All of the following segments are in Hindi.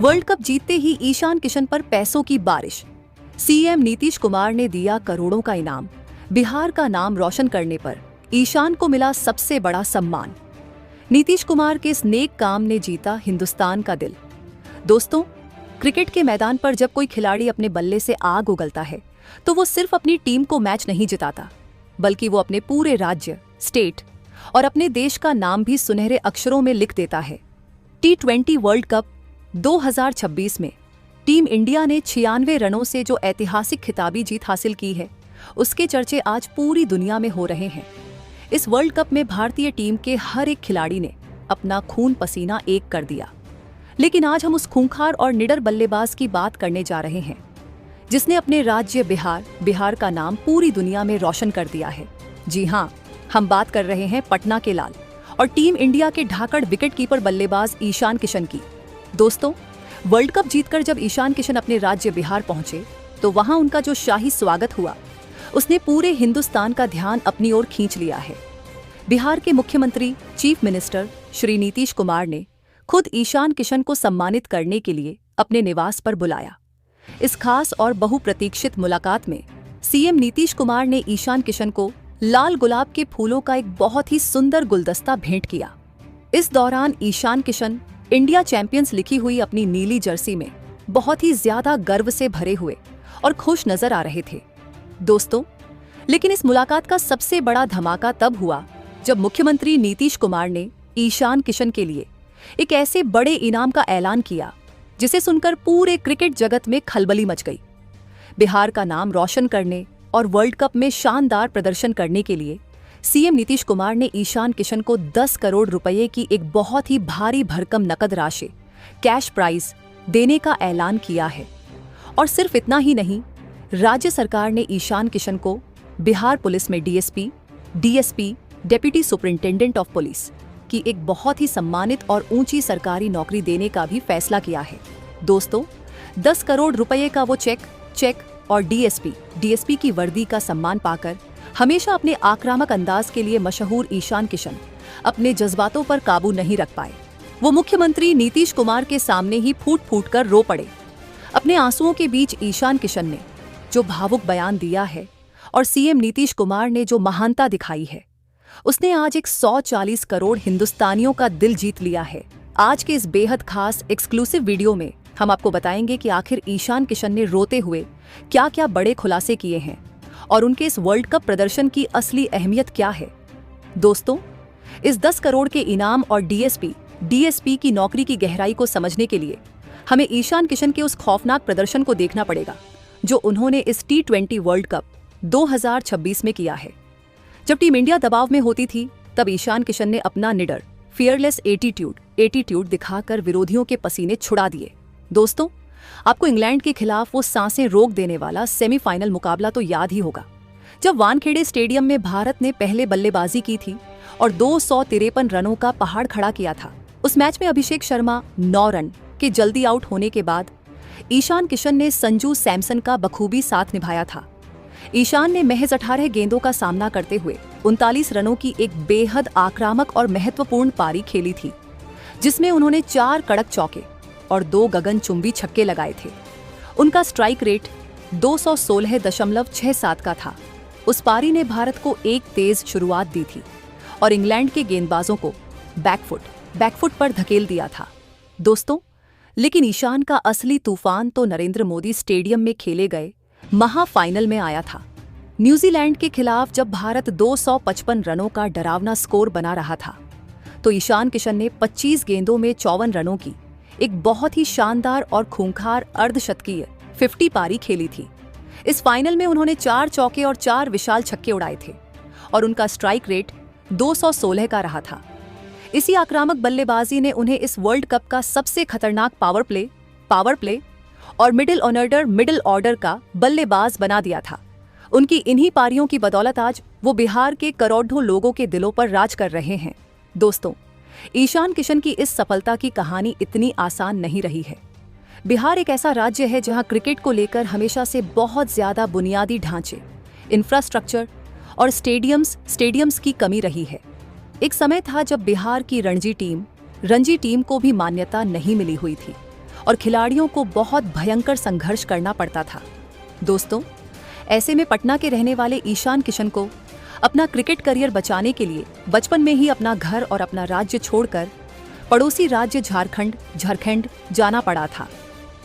वर्ल्ड कप जीतते ही ईशान किशन पर पैसों की बारिश। सीएम नीतीश कुमार ने दिया करोड़ों का इनाम। बिहार का नाम रोशन करने पर ईशान को मिला सबसे बड़ा सम्मान। नीतीश कुमार के इस नेक काम ने जीता हिंदुस्तान का दिल। दोस्तों, क्रिकेट के मैदान पर जब कोई खिलाड़ी अपने बल्ले से आग उगलता है तो वो सिर्फ अपनी टीम को मैच नहीं जिताता, बल्कि वो अपने पूरे राज्य, स्टेट और अपने देश का नाम भी सुनहरे अक्षरों में लिख देता है। T20 वर्ल्ड कप 2026 में टीम इंडिया ने 96 रनों से जो ऐतिहासिक खिताबी जीत हासिल की है, उसके चर्चे आज पूरी दुनिया में हो रहे हैं। इस वर्ल्ड कप में भारतीय टीम के हर एक खिलाड़ी ने अपना खून पसीना एक कर दिया। लेकिन आज हम उस खूंखार और निडर बल्लेबाज की बात करने जा रहे हैं जिसने अपने राज्य बिहार का नाम पूरी दुनिया में रोशन कर दिया है। जी हाँ, हम बात कर रहे हैं पटना के लाल और टीम इंडिया के ढाकड़ विकेटकीपर बल्लेबाज ईशान किशन की। दोस्तों, वर्ल्ड कप जीतकर जब ईशान किशन अपने राज्य बिहार पहुंचे तो वहां उनका जो शाही स्वागत हुआ, उसने पूरे हिंदुस्तान का ध्यान अपनी ओर खींच लिया है। बिहार के मुख्यमंत्री चीफ मिनिस्टर श्री नीतीश कुमार ने खुद ईशान किशन को सम्मानित करने के लिए अपने निवास पर बुलाया। इस खास और बहुप्रतीक्षित मुलाकात में सीएम नीतीश कुमार ने ईशान किशन को लाल गुलाब के फूलों का एक बहुत ही सुंदर गुलदस्ता भेंट किया। इस दौरान ईशान किशन इंडिया चैंपियंस लिखी हुई अपनी नीली जर्सी में बहुत ही ज्यादा गर्व से भरे हुए और खुश नजर आ रहे थे। दोस्तों, लेकिन इस मुलाकात का सबसे बड़ा धमाका तब हुआ जब मुख्यमंत्री नीतीश कुमार ने ईशान किशन के लिए एक ऐसे बड़े इनाम का ऐलान किया जिसे सुनकर पूरे क्रिकेट जगत में खलबली मच गई। बिहार का नाम रोशन करने और वर्ल्ड कप में शानदार प्रदर्शन करने के लिए सीएम नीतीश कुमार ने ईशान किशन को 10 करोड़ रुपए की एक बहुत ही भारी भरकम नकद राशि, कैश प्राइज देने का ऐलान किया है। और सिर्फ इतना ही नहीं, राज्य सरकार ने ईशान किशन को बिहार पुलिस में DSP, deputy superintendent of police की एक बहुत ही सम्मानित और ऊंची सरकारी नौकरी देने का भी फैसला किया है। दोस्तों, 10 करोड़ रुपए का वो चेक और डीएसपी की वर्दी का सम्मान पाकर हमेशा अपने आक्रामक अंदाज के लिए मशहूर ईशान किशन अपने जज्बातों पर काबू नहीं रख पाए। वो मुख्यमंत्री नीतीश कुमार के सामने ही फूट कर रो पड़े। अपने आंसुओं के बीच ईशान किशन ने जो भावुक बयान दिया है और सीएम नीतीश कुमार ने जो महानता दिखाई है, उसने आज एक 140 करोड़ हिंदुस्तानियों का दिल जीत लिया है। आज के इस बेहद खास एक्सक्लूसिव वीडियो में हम आपको बताएंगे कि आखिर ईशान किशन ने रोते हुए क्या क्या बड़े खुलासे किए हैं और उनके इस वर्ल्ड कप प्रदर्शन की असली अहमियत क्या है। दोस्तों, इस 10 करोड़ के इनाम और डीएसपी की नौकरी की गहराई को समझने के लिए हमें ईशान किशन के उस खौफनाक प्रदर्शन को देखना पड़ेगा जो उन्होंने इस T20 वर्ल्ड कप 2026 में किया है। जब टीम इंडिया दबाव में होती थी तब ईशान किशन ने अपना निडर, फियरलेस एटीट्यूड दिखाकर विरोधियों के पसीने छुड़ा दिए। दोस्तों, आपको इंग्लैंड के खिलाफ वो सांसें रोक देने वाला सेमीफाइनल मुकाबला तो याद ही होगा, जब वानखेड़े स्टेडियम में भारत ने पहले बल्लेबाजी की थी और 253 रनों का पहाड़ खड़ा किया था। उस मैच में अभिषेक शर्मा 9 रन के जल्दी आउट होने के बाद ईशान किशन ने संजू सैमसन का बखूबी साथ निभाया था। ईशान ने महज 18 गेंदों का सामना करते हुए 39 रनों की एक बेहद आक्रामक और महत्वपूर्ण पारी खेली थी, जिसमें उन्होंने 4 कड़क चौके और 2 गगनचुंबी छक्के लगाए थे। उनका स्ट्राइक रेट 216.67 का था। उस पारी ने भारत को एक तेज शुरुआत दी थी और इंग्लैंड के गेंदबाजों को बैकफुट पर धकेल दिया था। दोस्तों, लेकिन ईशान का असली तूफान तो नरेंद्र मोदी स्टेडियम में खेले गए महाफाइनल में आया था। न्यूजीलैंड के खिलाफ जब भारत 255 रनों का डरावना स्कोर बना रहा था तो ईशान किशन ने 25 गेंदों में 54 रनों की एक बहुत ही शानदार और खूंखार अर्धशतकीय 50 पारी खेली थी। इस फाइनल में उन्होंने 4 चौके और 4 विशाल छक्के उड़ाए थे और उनका स्ट्राइक रेट 216 का रहा था। इसी आक्रामक बल्लेबाजी ने उन्हें इस वर्ल्ड कप का सबसे खतरनाक पावर प्ले और मिडिल ऑर्डर का बल्लेबाज बना दिया था। उनकी इन्हीं पारियों की बदौलत आज वो बिहार के करोड़ों लोगों के दिलों पर राज कर रहे हैं। दोस्तों, ईशान किशन की इस सफलता की कहानी इतनी आसान नहीं रही है। बिहार एक ऐसा राज्य है जहां क्रिकेट को लेकर हमेशा से बहुत ज्यादा बुनियादी ढांचे, इंफ्रास्ट्रक्चर और स्टेडियम्स की कमी रही है। एक समय था जब बिहार की रणजी टीम को भी मान्यता नहीं मिली हुई थी और खिलाड़ियों को बहुत भयंकर संघर्ष करना पड़ता था। दोस्तों, ऐसे में पटना के रहने वाले ईशान किशन को अपना क्रिकेट करियर बचाने के लिए बचपन में ही अपना घर और अपना राज्य छोड़कर पड़ोसी राज्य झारखंड जाना पड़ा था।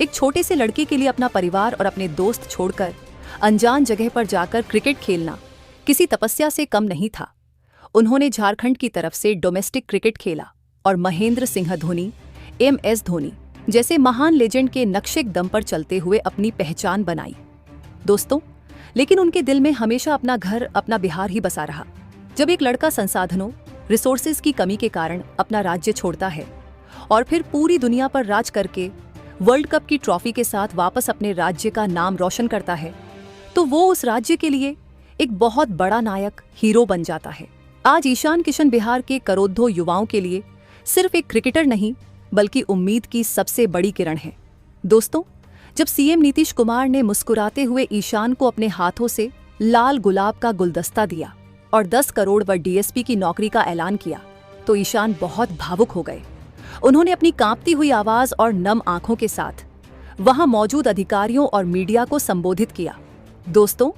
एक छोटे से लड़के के लिए अपना परिवार और अपने दोस्त छोड़कर अनजान जगह पर जाकर क्रिकेट खेलना किसी तपस्या से कम नहीं था। उन्होंने झारखंड की तरफ से डोमेस्टिक क्रिकेट खेला और महेंद्र सिंह धोनी, MS धोनी जैसे महान लेजेंड के नक्शे दम पर चलते हुए अपनी पहचान बनाई। दोस्तों, लेकिन उनके दिल में हमेशा अपना घर, अपना बिहार ही बसा रहा। जब एक लड़का संसाधनों, रिसोर्सेज की कमी के कारण अपना राज्य छोड़ता है और फिर पूरी दुनिया पर राज करके वर्ल्ड कप की ट्रॉफी के साथ वापस अपने राज्य का नाम रोशन करता है, तो वो उस राज्य के लिए एक बहुत बड़ा नायक, हीरो बन जाता है। आज ईशान किशन बिहार के करोड़ों युवाओं के लिए सिर्फ एक क्रिकेटर नहीं, बल्कि उम्मीद की सबसे बड़ी किरण है। दोस्तों, जब CM नीतीश कुमार ने मुस्कुराते हुए ईशान को अपने हाथों से लाल गुलाब का गुलदस्ता दिया और 10 करोड़ व DSP की नौकरी का ऐलान किया, तो ईशान बहुत भावुक हो गए। उन्होंने अपनी कांपती हुई आवाज और नम आंखों के साथ वहां मौजूद अधिकारियों और मीडिया को संबोधित किया। दोस्तों,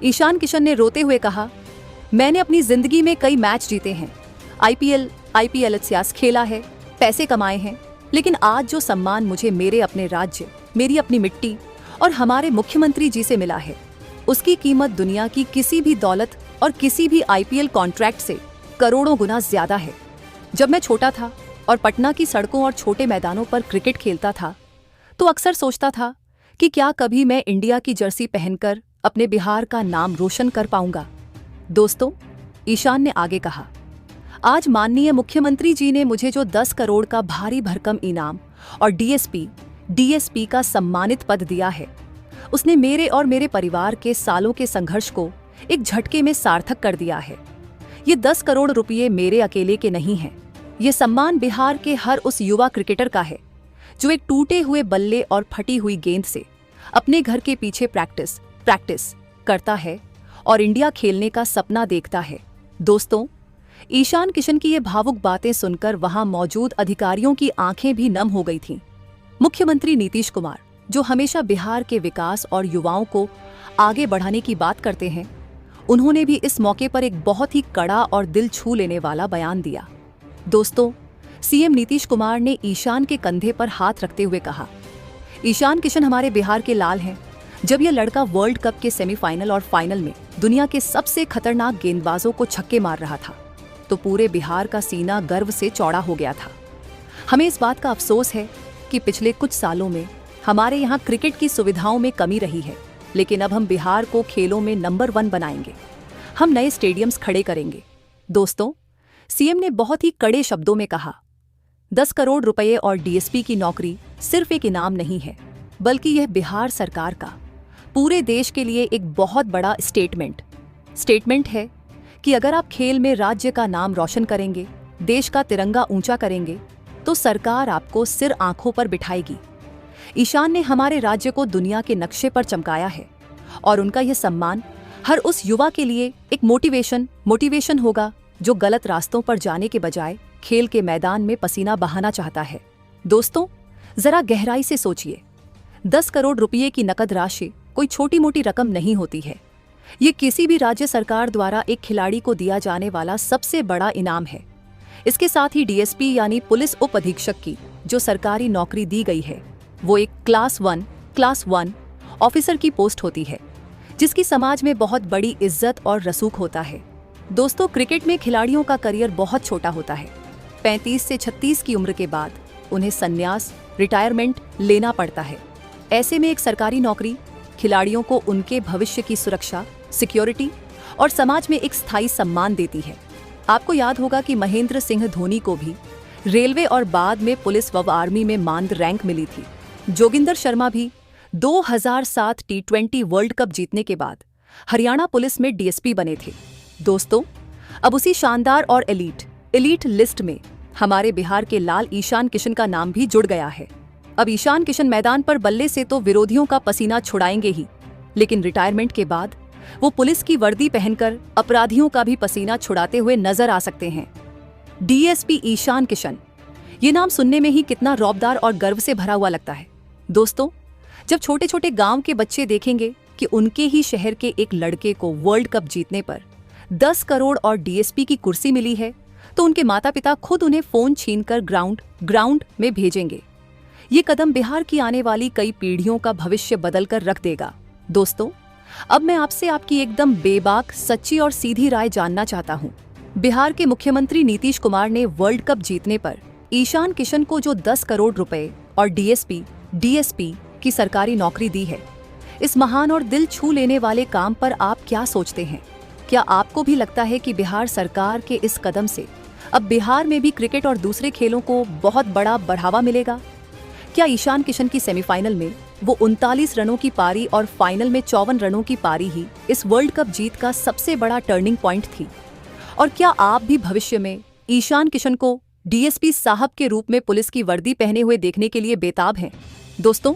ईशान किशन ने रोते हुए कहा, मैंने अपनी जिंदगी में कई मैच जीते हैं, IPL इतिहास खेला है, पैसे कमाए हैं, लेकिन आज जो सम्मान मुझे मेरे अपने राज्य, मेरी अपनी मिट्टी और हमारे मुख्यमंत्री जी से मिला है, उसकी कीमत दुनिया की किसी भी दौलत और किसी भी IPL कॉन्ट्रैक्ट से करोड़ों गुना ज्यादा है। जब मैं छोटा था और पटना की सड़कों और छोटे मैदानों पर क्रिकेट खेलता था, तो अक्सर सोचता था कि क्या कभी मैं इंडिया की जर्सी पहनकर अपने बिहार का नाम रोशन कर पाऊंगा। दोस्तों, ईशान ने आगे कहा, आज माननीय मुख्यमंत्री जी ने मुझे जो 10 करोड़ का भारी भरकम इनाम और DSP का सम्मानित पद दिया है, उसने मेरे और मेरे परिवार के सालों के संघर्ष को एक झटके में सार्थक कर दिया है। ये 10 करोड़ रुपये मेरे अकेले के नहीं हैं। ये सम्मान बिहार के हर उस युवा क्रिकेटर का है जो एक टूटे हुए बल्ले और फटी हुई गेंद से अपने घर के पीछे प्रैक्टिस करता है और इंडिया खेलने का सपना देखता है। दोस्तों, ईशान किशन की ये भावुक बातें सुनकर वहां मौजूद अधिकारियों की आंखें भी नम हो गई थीं। मुख्यमंत्री नीतीश कुमार, जो हमेशा बिहार के विकास और युवाओं को आगे बढ़ाने की बात करते हैं, उन्होंने भी इस मौके पर एक बहुत ही कड़ा और दिल छू लेने वाला बयान दिया। दोस्तों, CM नीतीश कुमार ने ईशान के कंधे पर हाथ रखते हुए कहा, ईशान किशन हमारे बिहार के लाल हैं। जब यह लड़का वर्ल्ड कप के सेमीफाइनल और फाइनल में दुनिया के सबसे खतरनाक गेंदबाजों को छक्के मार रहा था, तो पूरे बिहार का सीना गर्व से चौड़ा हो गया था। हमें इस बात का अफसोस है कि पिछले कुछ सालों में हमारे यहाँ क्रिकेट की सुविधाओं में कमी रही है, लेकिन अब हम बिहार को खेलों में नंबर 1 बनाएंगे। हम नए स्टेडियम्स खड़े करेंगे। दोस्तों, CM ने बहुत ही कड़े शब्दों में कहा, 10 करोड़ रुपए और DSP की नौकरी सिर्फ एक इनाम नहीं है, बल्कि यह बिहार सरकार का पूरे देश के लिए एक बहुत बड़ा स्टेटमेंट है कि अगर आप खेल में राज्य का नाम रोशन करेंगे, देश का तिरंगा ऊंचा करेंगे, तो सरकार आपको सिर आंखों पर बिठाएगी। ईशान ने हमारे राज्य को दुनिया के नक्शे पर चमकाया है और उनका यह सम्मान हर उस युवा के लिए एक मोटिवेशन होगा जो गलत रास्तों पर जाने के बजाय खेल के मैदान में पसीना बहाना चाहता है। दोस्तों, जरा गहराई से सोचिए, 10 करोड़ रुपये की नकद राशि कोई छोटी मोटी रकम नहीं होती है। ये किसी भी राज्य सरकार द्वारा एक खिलाड़ी को दिया जाने वाला सबसे बड़ा इनाम है। इसके साथ ही DSP यानी पुलिस उप अधीक्षक की जो सरकारी नौकरी दी गई है, वो एक क्लास 1 ऑफिसर की पोस्ट होती है, जिसकी समाज में बहुत बड़ी इज्जत और रसूख होता है। दोस्तों, क्रिकेट में खिलाड़ियों का करियर बहुत छोटा होता है। 35 से 36 की उम्र के बाद उन्हें संन्यास, रिटायरमेंट लेना पड़ता है। ऐसे में एक सरकारी नौकरी खिलाड़ियों को उनके भविष्य की सुरक्षा, सिक्योरिटी और समाज में एक स्थायी सम्मान देती है। आपको याद होगा कि महेंद्र सिंह धोनी को भी रेलवे और बाद में पुलिस व आर्मी में मानद रैंक मिली थी। जोगिंदर शर्मा भी 2007 T20 वर्ल्ड कप जीतने के बाद हरियाणा पुलिस में DSP बने थे। दोस्तों, अब उसी शानदार और एलीट लिस्ट में हमारे बिहार के लाल ईशान किशन का नाम भी जुड़ गया है। अब ईशान किशन मैदान पर बल्ले से तो विरोधियों का पसीना छुड़ाएंगे ही, लेकिन रिटायरमेंट के बाद वो पुलिस की वर्दी पहनकर अपराधियों का भी पसीना छुड़ाते हुए नजर आ सकते हैं। DSP ईशान किशन ये नाम सुनने में ही कितना रौबदार और गर्व से भरा हुआ लगता है। दोस्तों, जब छोटे छोटे गांव के बच्चे देखेंगे कि उनके ही शहर के एक लड़के को वर्ल्ड कप जीतने पर 10 करोड़ और डीएसपी की कुर्सी मिली है, तो उनके माता पिता खुद उन्हें फोन छीनकर ग्राउंड में भेजेंगे। ये कदम बिहार की आने वाली कई पीढ़ियों का भविष्य बदलकर रख देगा। दोस्तों, अब मैं आपसे आपकी एकदम बेबाक, सच्ची और सीधी राय जानना चाहता हूँ। बिहार के मुख्यमंत्री नीतीश कुमार ने वर्ल्ड कप जीतने पर ईशान किशन को जो 10 करोड़ रुपए और डीएसपी की सरकारी नौकरी दी है, इस महान और दिल छू लेने वाले काम पर आप क्या सोचते हैं? क्या आपको भी लगता है कि बिहार सरकार के इस कदम से अब बिहार में भी क्रिकेट और दूसरे खेलों को बहुत बड़ा बढ़ावा मिलेगा? क्या ईशान किशन की सेमीफाइनल में वो 39 रनों की पारी और फाइनल में 54 रनों की पारी ही इस वर्ल्ड कप जीत का सबसे बड़ा टर्निंग पॉइंट थी? और क्या आप भी भविष्य में ईशान किशन को डीएसपी साहब के रूप में पुलिस की वर्दी पहने हुए देखने के लिए बेताब हैं? दोस्तों,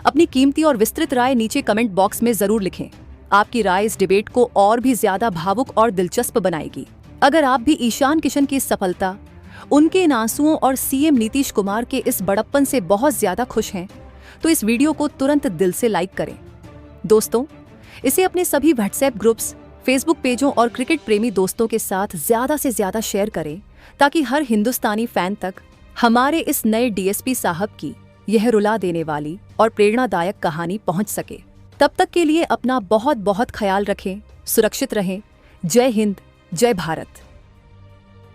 अपनी कीमती और विस्तृत राय नीचे कमेंट बॉक्स में जरूर लिखें। आपकी राय इस डिबेट को और भी ज्यादा भावुक और दिलचस्प बनाएगी। अगर आप भी ईशान किशन की सफलता, उनके इन आंसुओं और सीएम नीतीश कुमार के इस बड़प्पन से बहुत ज्यादा खुश हैं, तो इस वीडियो को तुरंत दिल से लाइक करें। दोस्तों, इसे अपने सभी व्हाट्सएप ग्रुप्स, फेसबुक पेजों और क्रिकेट प्रेमी दोस्तों के साथ ज्यादा से ज्यादा शेयर करें, ताकि हर हिंदुस्तानी फैन तक हमारे इस नए डीएसपी साहब की यह रुला देने वाली और प्रेरणादायक कहानी पहुंच सके। तब तक के लिए अपना बहुत बहुत ख्याल रखें, सुरक्षित रहें। जय हिंद, जय भारत।